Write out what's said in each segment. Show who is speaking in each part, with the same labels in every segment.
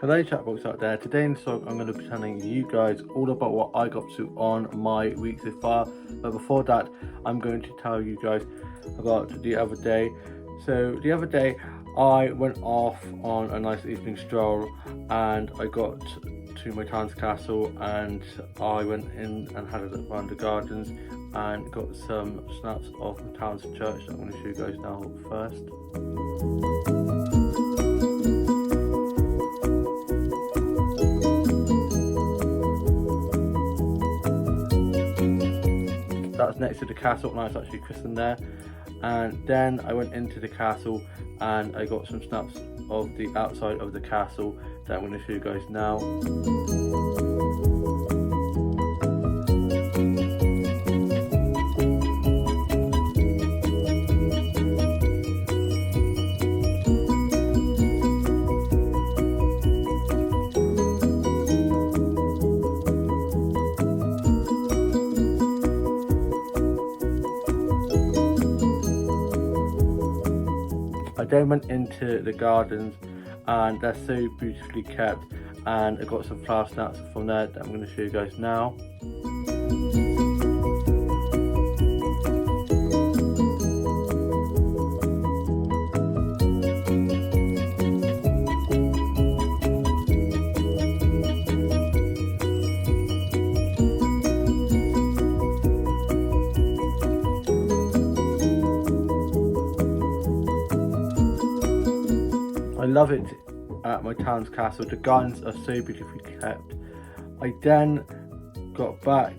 Speaker 1: Hello chatbox out there. Today in this vlog I'm going to be telling you guys all about what I got up to on my week so far. But before that, I'm going to tell you guys about the other day. So the other day I went off on a nice evening stroll and I got to my town's castle and I went in and had a look around the gardens and got some snaps of my town's church that I'm going to show you guys now first. That's next to the castle and I was actually christened there. And then I went into the castle and I got some snaps of the outside of the castle that I'm going to show you guys now. I then went into the gardens and they're so beautifully kept, and I got some flower snaps from there that I'm going to show you guys now. I love it at my town's castle. The gardens are so beautifully kept. I then got back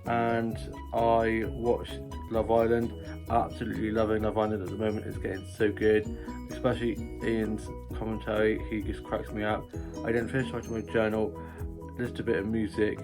Speaker 1: and I watched Love Island. Absolutely loving Love Island at the moment. It's getting so good, especially Ian's commentary. He just cracks me up. I then finished writing my journal, listened to a bit of music,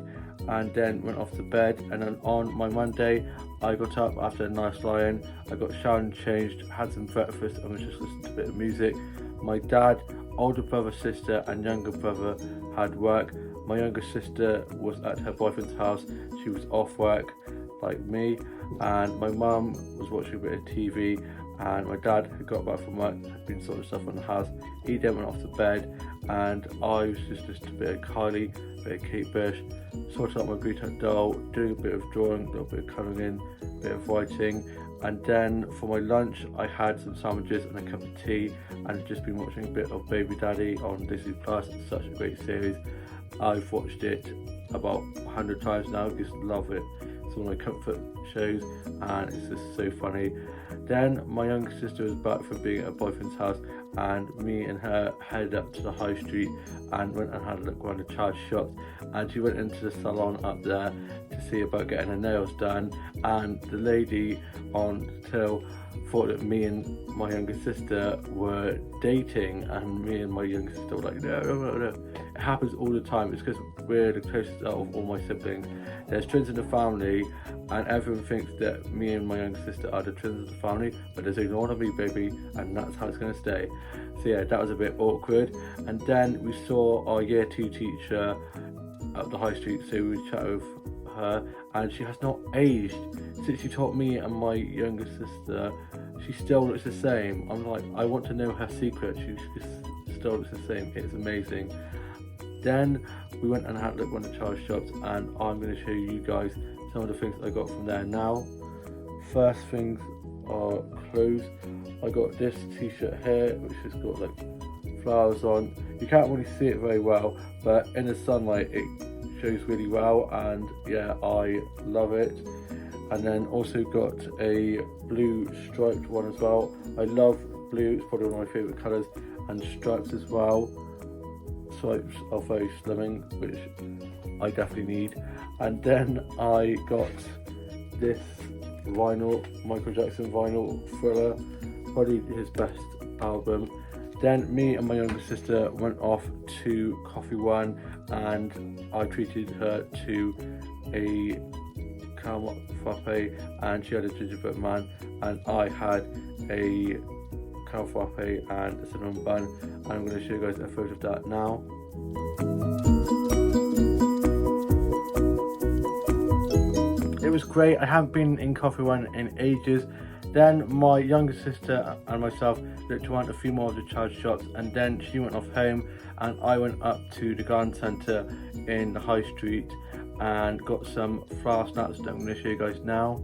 Speaker 1: and then went off to bed. And then on my Monday I got up after a nice lie-in. I got showered and changed, had some breakfast, and was just listening to a bit of music. My dad, older brother, sister and younger brother had work. My younger sister was at her boyfriend's house. She was off work like me, and my mum was watching a bit of TV, and my dad, who got back from work, had been sorting stuff on the house. He then went off to bed and I was just listening to a bit of Kylie, a bit of Kate Bush, sorting out my Greetup doll, doing a bit of drawing, a little bit of colouring in, a bit of writing. And then for my lunch I had some sandwiches and a cup of tea, and I've just been watching a bit of Baby Daddy on Disney Plus. It's such a great series. I've watched it about 100 times now, just love it. It's one of my comfort shows and it's just so funny. Then my younger sister was back from being at her boyfriend's house, and me and her headed up to the high street and went and had a look around the charge shops, and she went into the salon up there to see about getting her nails done, and the lady on the till thought that me and my younger sister were dating, and me and my younger sister were like, no. It happens all the time. It's because we're the closest out of all my siblings. There's twins in the family and everyone thinks that me and my younger sister are the twins of the family, but there's only one of me, baby, and that's how it's going to stay. So yeah, that was a bit awkward. And then we saw our year 2 teacher up the high street, so we chatted with her, and she has not aged since she taught me and my younger sister. She still looks the same. I'm like, I want to know her secret. She just still looks the same. It's amazing. Then we went and had a look at one of the charge shops, and I'm going to show you guys some of the things I got from there now. First things are clothes. I got this t-shirt here which has got like flowers on. You can't really see it very well, but in the sunlight it shows really well, and yeah, I love it. And then also got a blue striped one as well. I love blue, it's probably one of my favourite colours, and stripes as well. Stripes are very slimming, which I definitely need. And then I got this vinyl, Michael Jackson vinyl, Thriller, probably his best album. Then me and my younger sister went off to Coffee One, and I treated her to a caramel frappe, and she had a gingerbread man, and I had a caramel frappe and a cinnamon bun, and I'm going to show you guys a photo of that now. It was great. I haven't been in Coffee One in ages. Then my younger sister and myself looked around a few more of the charity shops, and then she went off home and I went up to the garden centre in the high street and got some flower snaps that I'm going to show you guys now.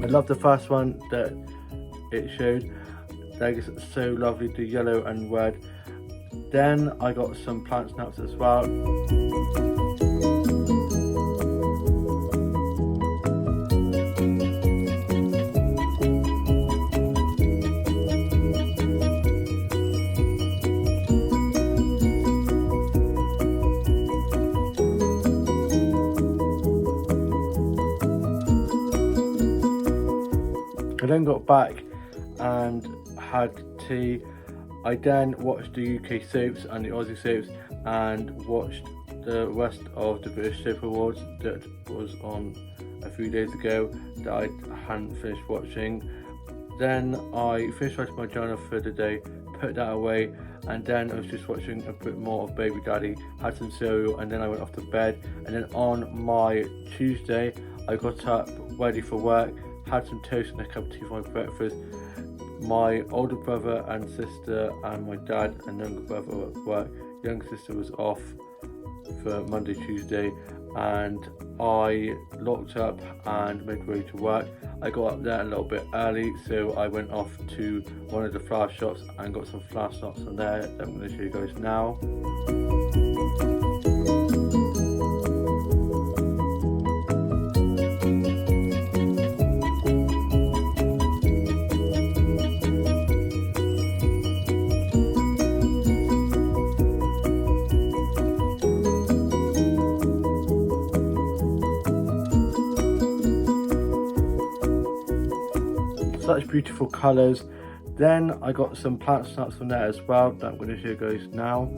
Speaker 1: I love the first one that it showed. That is so lovely, the yellow and red. Then I got some plant snaps as well. I then got back and had tea. I then watched the UK soaps and the Aussie soaps and watched the rest of the British Soap Awards that was on a few days ago that I hadn't finished watching. Then I finished writing my journal for the day, put that away, and then I was just watching a bit more of Baby Daddy, had some cereal, and then I went off to bed. And then on my Tuesday I got up ready for work, had some toast and a cup of tea for my breakfast. My older brother and sister and my dad and younger brother were at work. Younger sister was off for Monday, Tuesday, and I locked up and made way to work. I got up there a little bit early, so I went off to one of the flower shops and got some flower snaps from there that I'm going to show you guys now. Such beautiful colours. Then I got some plant snaps from there as well that I'm going to show you guys now.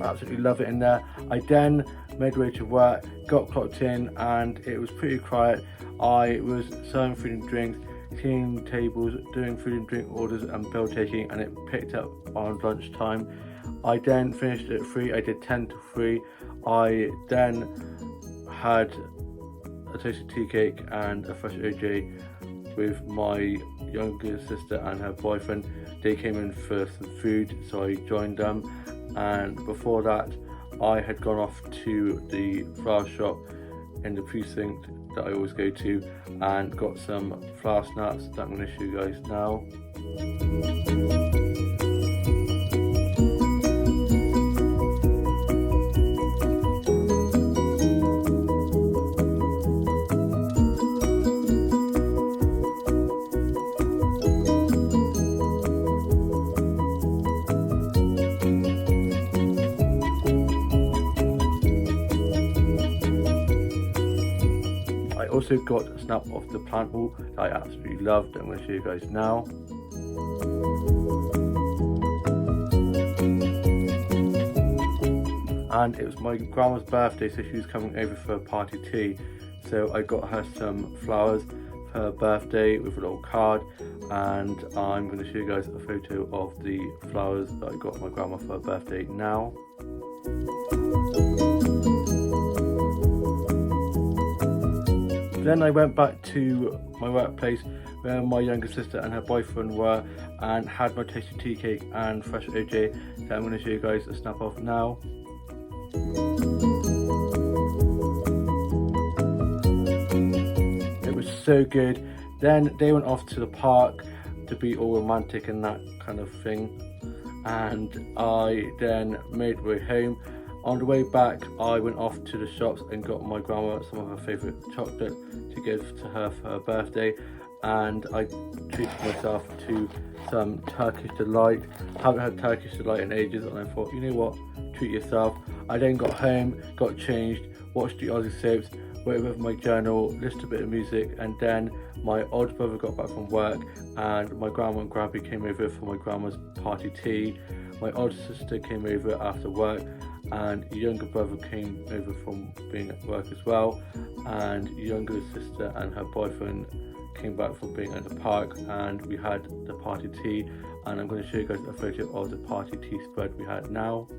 Speaker 1: Absolutely love it in there. I then made way to work, got clocked in, and it was pretty quiet. I was serving food and drinks, cleaning tables, doing food and drink orders and bill taking, and it picked up on lunchtime. I then finished at 3, I did 10 to 3. I then had a toasted tea cake and a fresh OJ with my younger sister and her boyfriend. They came in for some food, so I joined them, and before that I had gone off to the flower shop in the precinct that I always go to and got some flower snaps that I'm going to show you guys now. I also got a snap of the plant wall that I absolutely loved. I'm going to show you guys now. And it was my grandma's birthday, so she was coming over for a party tea. So I got her some flowers for her birthday with a little card, and I'm going to show you guys a photo of the flowers that I got my grandma for her birthday now. Then I went back to my workplace where my younger sister and her boyfriend were, and had my tasty tea cake and fresh OJ that I'm going to show you guys a snap of now. It was so good. Then they went off to the park to be all romantic and that kind of thing, and I then made my way home. On the way back I went off to the shops and got my grandma some of her favourite chocolate to give to her for her birthday, and I treated myself to some Turkish Delight. I haven't had Turkish Delight in ages, and I thought, you know what, treat yourself. I then got home, got changed, watched the Aussie soaps, wrote with my journal, listened to a bit of music, and then my older brother got back from work and my grandma and grandpa came over for my grandma's party tea. My older sister came over after work and a younger brother came over from being at work as well, and a younger sister and her boyfriend came back from being at the park, and we had the party tea, and I'm going to show you guys a photo of the party tea spread we had now.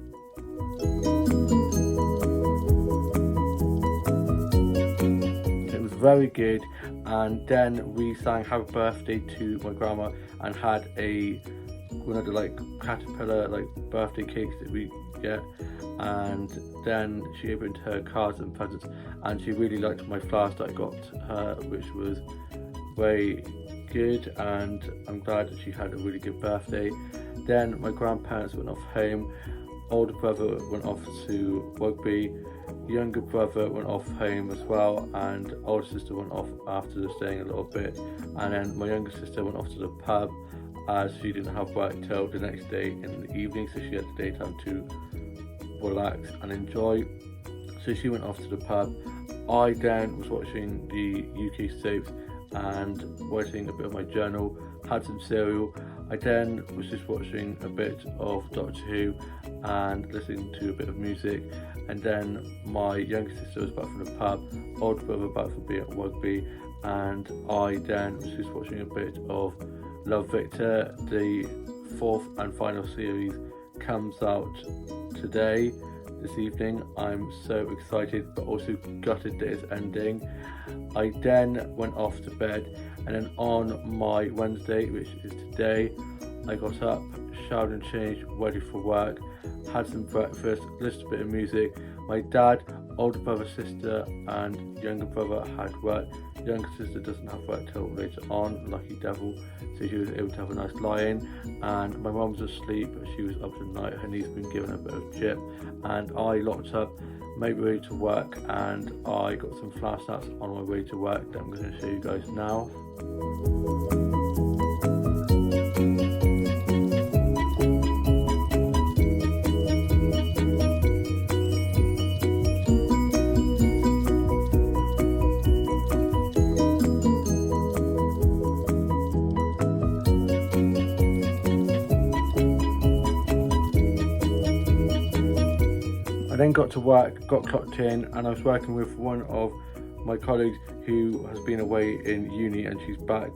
Speaker 1: It was very good, and then we sang happy birthday to my grandma and had one of the like caterpillar like birthday cakes that we get, and then she opened her cards and presents, and she really liked my flowers that I got her, which was very good, and I'm glad that she had a really good birthday. Then my grandparents went off home, older brother went off to rugby, younger brother went off home as well, and older sister went off after staying a little bit, and then my younger sister went off to the pub as she didn't have work till the next day in the evening, so she had the daytime to relax and enjoy, so she went off to the pub. I then was watching the UK soaps and writing a bit of my journal, had some cereal. I then was just watching a bit of Doctor Who and listening to a bit of music, and then my younger sister was back from the pub, older brother back from being at rugby, and I then was just watching a bit of Love Victor. The 4th and final series comes out today, this evening. I'm so excited but also gutted that it's ending. I then went off to bed, and then on my Wednesday, which is today, I got up, showered and changed, ready for work, had some breakfast, listened to a bit of music. My dad, older brother, sister and younger brother had work. Younger sister doesn't have work till later on, lucky devil, so she was able to have a nice lie-in. And my mum was asleep, she was up tonight, her knee's been given a bit of chip, and I locked up, made my way to work, and I got some flash nuts on my way to work that I'm going to show you guys now. I then got to work, got clocked in, and I was working with one of my colleagues who has been away in uni, and she's back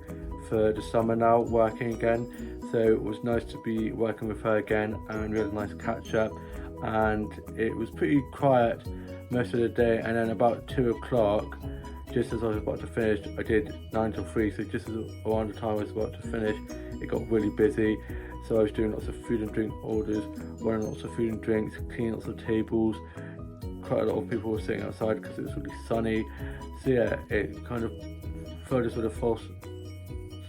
Speaker 1: for the summer now working again, so it was nice to be working with her again, and we had a nice catch up, and it was pretty quiet most of the day, and then about 2 o'clock, just as I was about to finish, I did 9 till 3, so just as around the time I was about to finish, it got really busy. So I was doing lots of food and drink orders, running lots of food and drinks, cleaning lots of tables. Quite a lot of people were sitting outside because it was really sunny. So yeah, it kind of felt a sort of false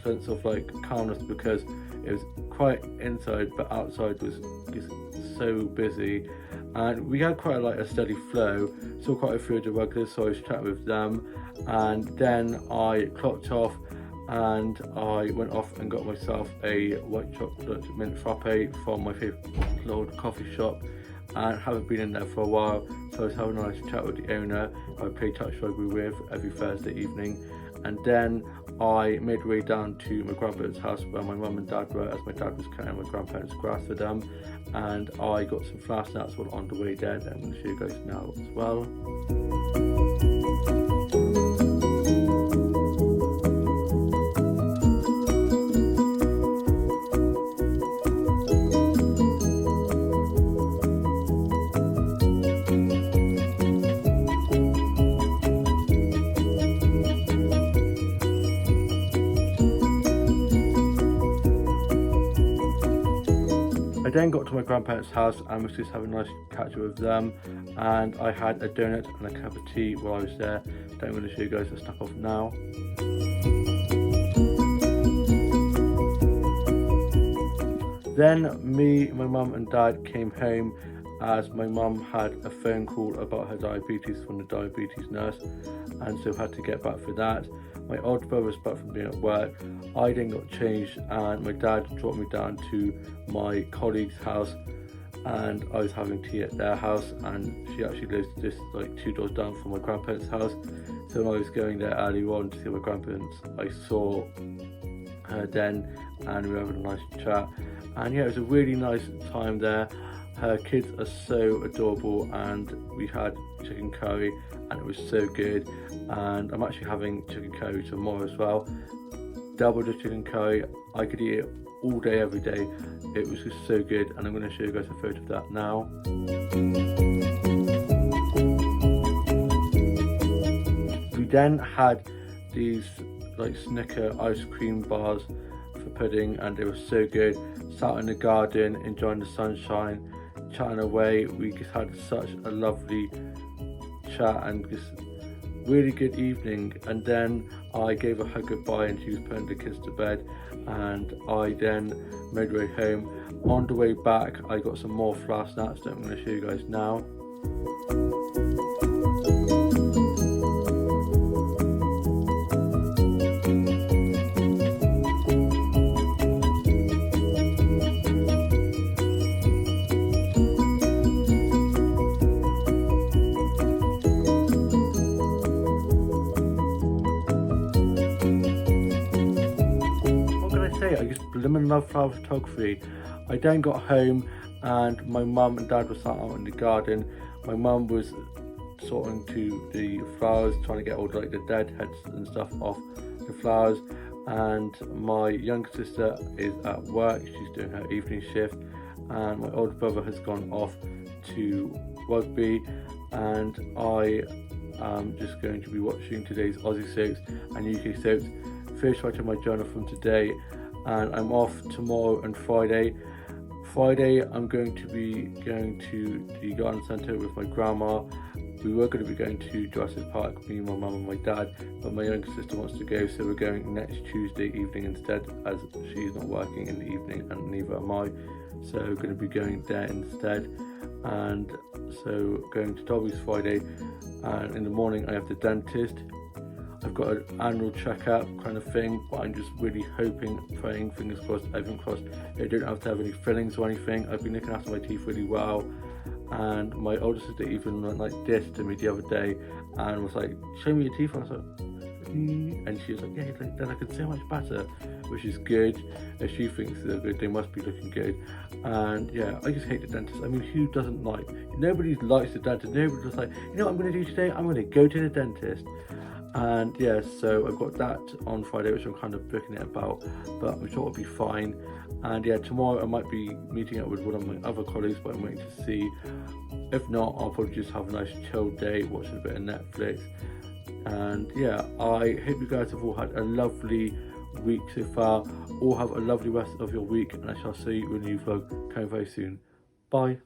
Speaker 1: sense of like calmness because it was quite inside, but outside was just so busy. And we had quite a steady flow, saw quite a few of the regulars, so I was chatting with them. And then I clocked off, and I went off and got myself a white chocolate mint frappe from my favourite little coffee shop, and haven't been in there for a while, so I was having a nice chat with the owner I play touch rugby with every Thursday evening. And then I made my way down to my grandparents' house where my mum and dad were, as my dad was cutting my grandparents' grass for them, and I got some flash nuts while on the way there that I'm going to show you guys now as well. I then got to my grandparents' house and was just having a nice catch up with them, and I had a donut and a cup of tea while I was there that I'm going to show you guys the stuff of now. Then me, my mum and dad came home as my mum had a phone call about her diabetes from the diabetes nurse, and so had to get back for that. My older brother was back from being at work. I then got changed and my dad dropped me down to my colleague's house, and I was having tea at their house, and she actually lives just like 2 doors down from my grandparents' house. So when I was going there early on to see my grandparents, I saw her then, and we were having a nice chat. And yeah, it was a really nice time there. Her kids are so adorable, and we had chicken curry and it was so good. And I'm actually having chicken curry tomorrow as well. Double the chicken curry. I could eat it all day, every day. It was just so good, and I'm going to show you guys a photo of that now. We then had these like Snicker ice cream bars for pudding, and they were so good. Sat in the garden enjoying the sunshine, chatting away. We just had such a lovely chat and just really good evening. And then I gave her goodbye, and she was putting the kids to bed, and I then made my way home. On the way back, I got some more flour snacks that I'm going to show you guys now. I just blimmin' love flower photography. I then got home and my mum and dad were sat out in the garden. My mum was sorting to the flowers, trying to get all like the dead heads and stuff off the flowers, and my younger sister is at work. She's doing her evening shift, and my older brother has gone off to rugby, and I am just going to be watching today's Aussie soaps and UK soaps. First writing my journal from today, and I'm off tomorrow and Friday. Friday I'm going to be going to the garden centre with my grandma. We were going to be going to Jurassic Park, me, my mum and my dad, but my younger sister wants to go, so we're going next Tuesday evening instead, as she's not working in the evening and neither am I. So we're going to be going there instead. And so going to Dobby's Friday, and in the morning I have the dentist. I've got an annual checkup kind of thing, but I'm just really hoping, praying, fingers crossed, everything crossed, I don't have to have any fillings or anything. I've been looking after my teeth really well, and my older sister even went like this to me the other day and was like, show me your teeth, and I was like, and she was like, yeah, then I can see much better, which is good. If she thinks they're good, they must be looking good. And yeah, I just hate the dentist. I mean, who doesn't like, nobody likes the dentist. Nobody's just like, you know what I'm going to do today? I'm going to go to the dentist. And yeah, so I've got that on Friday, which I'm kind of booking it about, but I'm sure it'll be fine. And yeah, tomorrow I might be meeting up with one of my other colleagues, but I'm waiting to see. If not, I'll probably just have a nice chill day, watching a bit of Netflix. And yeah, I hope you guys have all had a lovely week so far. All have a lovely rest of your week, and I shall see you in a new vlog coming very soon. Bye.